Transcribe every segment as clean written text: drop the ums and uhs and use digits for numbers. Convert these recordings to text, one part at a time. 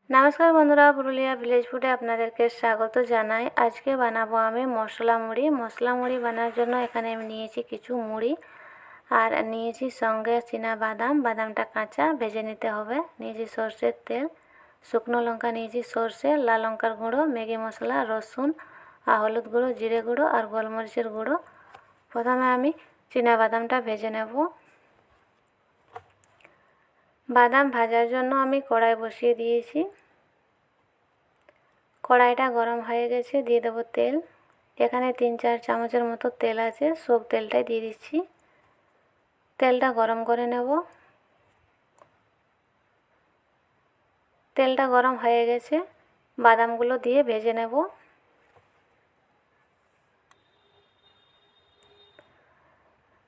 नमस्कार बंधुरा पुरुलिया विलेज फूडे आपनादेरके स्वागत जानाई। आज के बानाबो आमी मसला मुड़ी। मसला मुड़ी बानार जोन्नो एखाने आमी नियेछि किछु मुड़ी और नियेछि संगे चीना बादाम। बादामटा काँचा भेजे निते होबे। नियेछि सर्षेर तेल, शुकनो लंका नियेछि, सर्षे, लाल लंकार गुঁড়ো, मैगी मसला, रसुन और हलुद गुঁড়ো, जिरे गुঁড়ো और गोलमरिचेर गुঁড়ো। प्रथमे आमी चीना बादामटा भेजे नेब। बादाम भाजार जोन्नो आमी कड़ाई बसिए दिएछि। कड़ाईटा गरम हये गेछे, दिए देब तेल। एखाने 3-4 चामचेर मतो तेल आछे, सब तेलटाई दिए दिচ্ছি। तेलटा गरम करे नेब। तेलटा गरम हये गेछे, बादामगुलो दिए भेजे नेब।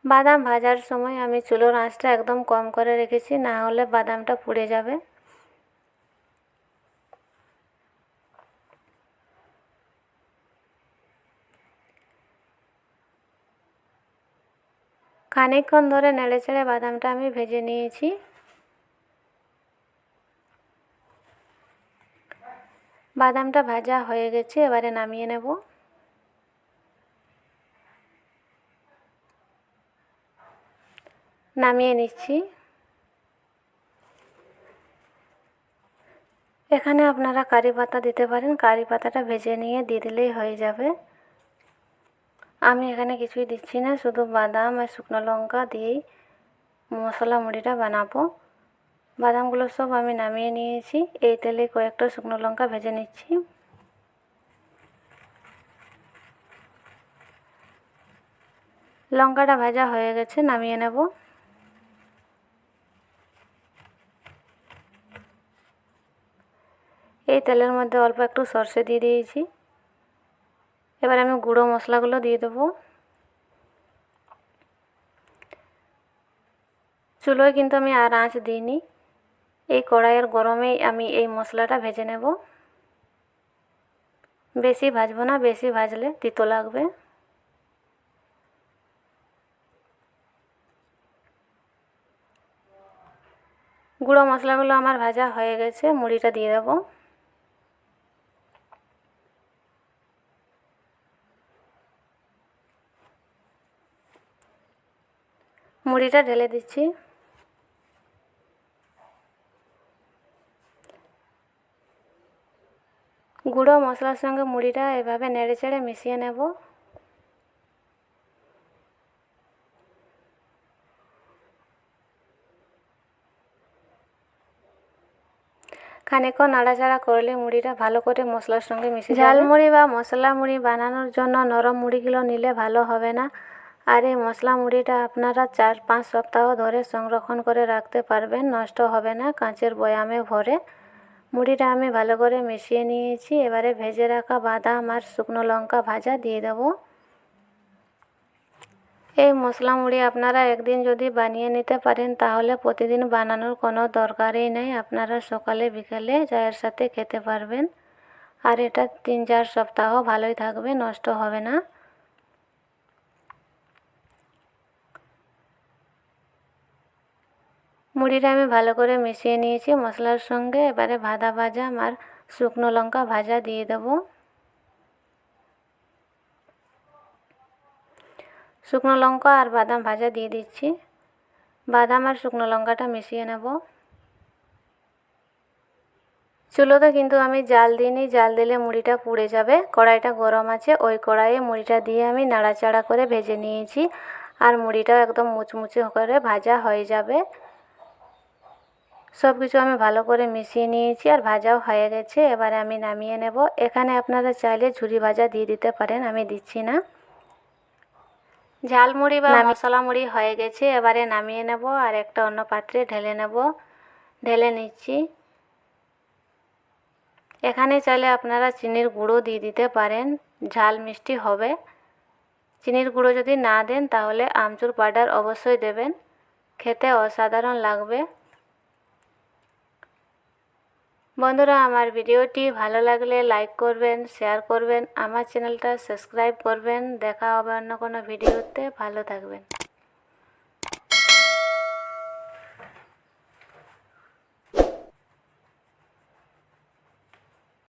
बादाम भाजार समय आमी चुलोर आँचटा एकदम कम करे रेखेछि, ना होले बादामटा पुड़े जाबे। खानिकक्षण धरे नेड़े चेड़े बादामटा आमी भेजे निয়েছি। बादामटा भाजा हये गेछे, एबारे नामिয়ে नेब। नामिয়ে নিচ্ছি। এখানে আপনারা কারি পাতা দিতে পারেন। কারি পাতাটা ভেজে নিয়ে দিয়ে দিলেই হয়ে যাবে। আমি এখানে কিছুই দিচ্ছি না, শুধু বাদাম আর শুকনো লঙ্কা দিয়েই মশলা মুড়িটা বানাবো। বাদামগুলো সব আমি নামিয়ে নিয়েছি। এই তেলে কয়েকটা শুকনো লঙ্কা ভেজে নিচ্ছি। লঙ্কাটা ভাজা হয়ে গেছে, নামিয়ে নেব। এই তেলের মধ্যে অল্প একটু সরষে দিয়ে দিয়েছি। এবার আমি গুঁড়ো মশলাগুলো দিয়ে দেবো। চুলোয় কিন্তু আমি আর আঁচ দিইনি। এই কড়াইয়ের গরমেই আমি এই মশলাটা ভেজে নেব। বেশি ভাজবো না, বেশি ভাজলে তিতো লাগবে। গুঁড়ো মশলাগুলো আমার ভাজা হয়ে গেছে, মুড়িটা দিয়ে দেবো। মুড়িটা ঢেলে দিচ্ছি। গুঁড়ো মশলার সঙ্গে মুড়িটা এভাবে নেড়ে চেড়ে মিশিয়ে নেব। খানিকক্ষণ নাড়াচাড়া করলে মুড়িটা ভালো করে মশলার সঙ্গে মিশে যাবে। ঝালমুড়ি বা মশলা মুড়ি বানানোর জন্য নরম মুড়িগুলো নিলে ভালো হবে না। আর এই মশলা মুড়িটা আপনারা 4-5 সপ্তাহ ধরে সংরক্ষণ করে রাখতে পারবেন, নষ্ট হবে না। কাঁচের বয়ামে ভরে মুড়িটা আমি ভালো করে মিশিয়ে নিয়েছি। এবারে ভেজে রাখা বাদাম আর শুকনো লঙ্কা ভাজা দিয়ে দেব। এই মশলা মুড়ি আপনারা একদিন যদি বানিয়ে নিতে পারেন তাহলে প্রতিদিন বানানোর কোনো দরকারই নেই। আপনারা সকালে বিকেলে চায়ের সাথে খেতে পারবেন। আর এটা 3-4 সপ্তাহ ভালোই থাকবে, নষ্ট হবে না। মুড়িটা আমি ভালো করে মিশিয়ে নিয়েছি মশলার সঙ্গে। এবারে বাদাম আর শুকনো লঙ্কা ভাজা দিয়ে দেব। শুকনো লঙ্কা আর বাদাম ভাজা দিয়ে দিচ্ছি। বাদাম আর শুকনো লঙ্কাটা মিশিয়ে নেব। চুলোতে কিন্তু আমি জাল দিইনি, জাল দিলে মুড়িটা পুড়ে যাবে। কড়াইটা গরম আছে, ওই কড়াইয়ে মুড়িটা দিয়ে আমি নাড়াচাড়া করে ভেজে নিয়েছি। আর মুড়িটাও একদম মুচমুচে করে ভাজা হয়ে যাবে। সব কিছু আমি ভালো করে মিশিয়ে নিয়েছি আর ভাজাও হয়ে গেছে। এবারে আমি নামিয়ে নেব। এখানে আপনারা চাইলে ঝুরি ভাজা দিয়ে দিতে পারেন, আমি দিচ্ছি না। ঝালমুড়ি বা মশলা মুড়ি হয়ে গেছে, এবারে নামিয়ে নেব আর একটা অন্য পাত্রে ঢেলে নেব। ঢেলে নিচ্ছি। এখানে চাইলে আপনারা চিনির গুঁড়ো দিয়ে দিতে পারেন, ঝাল মিষ্টি হবে। চিনির গুঁড়ো যদি না দেন তাহলে আমচুর পাউডার অবশ্যই দেবেন, খেতে অসাধারণ লাগবে। বন্ধুরা, আমার ভিডিওটি ভালো লাগলে লাইক করবেন, শেয়ার করবেন, আমার চ্যানেলটা সাবস্ক্রাইব করবেন। দেখা হবে অন্য কোনো ভিডিওতে। ভালো থাকবেন।